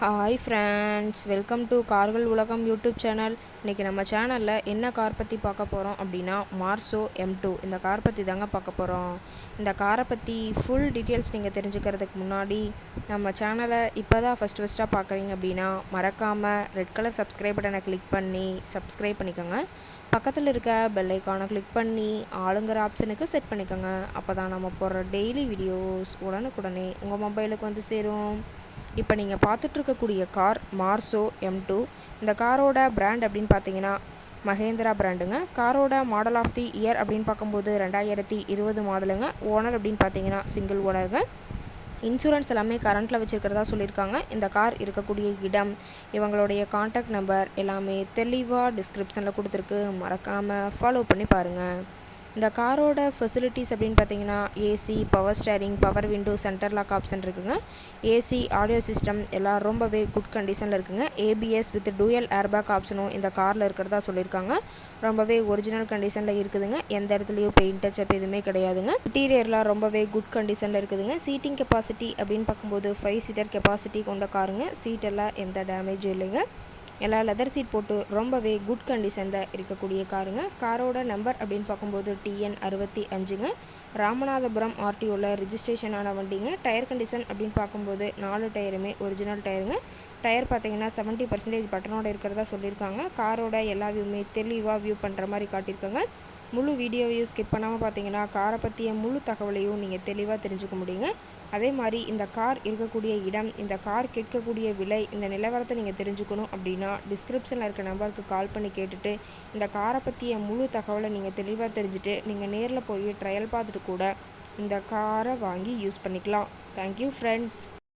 Hi friends, welcome to கார்கள் உலகம் YouTube channel. இன்றைக்கி நம்ம சேனலில் என்ன கார் பற்றி பார்க்க போகிறோம் அப்படின்னா மார்ஸோ M2 இந்த கார் பற்றி தாங்க பார்க்க போகிறோம். இந்த காரை பற்றி ஃபுல் டீட்டெயில்ஸ் நீங்கள் தெரிஞ்சுக்கிறதுக்கு முன்னாடி நம்ம சேனலை இப்போ தான் ஃபஸ்ட்டாக பார்க்குறீங்க அப்படின்னா மறக்காமல் ரெட் கலர் சப்ஸ்கிரைப் பட்டனை கிளிக் பண்ணி சப்ஸ்கிரைப் பண்ணிக்கோங்க. பக்கத்தில் இருக்க பெல் ஐக்கானை கிளிக் பண்ணி ஆளுங்கிற ஆப்ஷனுக்கு செட் பண்ணிக்கோங்க. அப்போ தான் நம்ம போடுற டெய்லி வீடியோஸ் உடனுக்குடனே உங்கள் மொபைலுக்கு வந்து சேரும். இப்போ நீங்கள் பார்த்துட்ருக்கக்கூடிய கார் மார்ஸோ M2. இந்த காரோட பிராண்ட் அப்படின்னு பார்த்தீங்கன்னா மஹேந்திரா பிராண்டுங்க. காரோட மாடல் ஆஃப் தி இயர் அப்படின்னு பார்க்கும்போது 2020 மாடலுங்க. ஓனர் அப்படின்னு பார்த்தீங்கன்னா சிங்கிள் ஓனருங்க. இன்சூரன்ஸ் எல்லாமே கரண்ட்டில் வச்சுருக்கிறதா சொல்லியிருக்காங்க. இந்த கார் இருக்கக்கூடிய இடம், இவங்களுடைய காண்டாக்ட் நம்பர் எல்லாமே தெளிவாக டிஸ்கிரிப்ஷனில் கொடுத்துருக்கு. மறக்காமல் ஃபாலோ பண்ணி பாருங்கள். இந்த காரோட ஃபெசிலிட்டிஸ் அப்படின்னு பார்த்தீங்கன்னா AC, power steering, power window, centre lock option இருக்குங்க. ஏசி, ஆடியோ சிஸ்டம் எல்லாம் ரொம்பவே குட் கண்டிஷனில் இருக்குங்க. ஏபிஎஸ் வித் டூயல் ஏர்பேக் ஆப்ஷனும் இந்த காரில் இருக்கிறதா சொல்லியிருக்காங்க. ரொம்பவே ஒரிஜினல் கண்டிஷனில் இருக்குதுங்க. எந்த இடத்துலையும் பெயிண்ட் டச்சப் எதுவுமே கிடையாதுங்க. இன்டீரியர்லாம் ரொம்பவே குட் கண்டிஷனில் இருக்குதுங்க. சீட்டிங் கெப்பாசிட்டி அப்படின்னு பார்க்கும்போது 5 சீட்டர் கெப்பாசிட்டி கொண்ட காருங்க. சீட்டெல்லாம் எந்த டேமேஜும் இல்லைங்க. எல்லாம் லெதர் சீட் போட்டு ரொம்பவே குட் கண்டிஷனில் இருக்கக்கூடிய காருங்க. காரோட நம்பர் அப்படின்னு பார்க்கும்போது TN 65ங்க. ராமநாதபுரம் RTOவில் ரிஜிஸ்ட்ரேஷன் ஆன வண்டிங்க. டயர் கண்டிஷன் அப்படின்னு பார்க்கும்போது 4 டயருமே ஒரிஜினல் டயருங்க. டயர் பார்த்தீங்கன்னா 70% பட்டனோட இருக்கிறதா சொல்லியிருக்காங்க. காரோட எல்லா வியூமே தெளிவாக வியூ பண்ணுற மாதிரி காட்டியிருக்காங்க. முழு வீடியோவையும் ஸ்கிப் பண்ணாமல் பார்த்தீங்கன்னா காரை பற்றிய முழு தகவலையும் நீங்கள் தெளிவாக தெரிஞ்சுக்க முடியுங்க. அதே மாதிரி இந்த கார் இருக்கக்கூடிய இடம், இந்த கார் கேட்கக்கூடிய விலை, இந்த நிலவரத்தை நீங்கள் தெரிஞ்சுக்கணும் அப்படின்னா டிஸ்கிரிப்ஷனில் இருக்க நம்பருக்கு கால் பண்ணி கேட்டுட்டு இந்த காரை பற்றிய முழு தகவலை நீங்கள் தெளிவாக தெரிஞ்சுட்டு நீங்கள் நேரில் போய் ட்ரையல் பார்த்துட்டு கூட இந்த காரை வாங்கி யூஸ் பண்ணிக்கலாம். Thank you friends.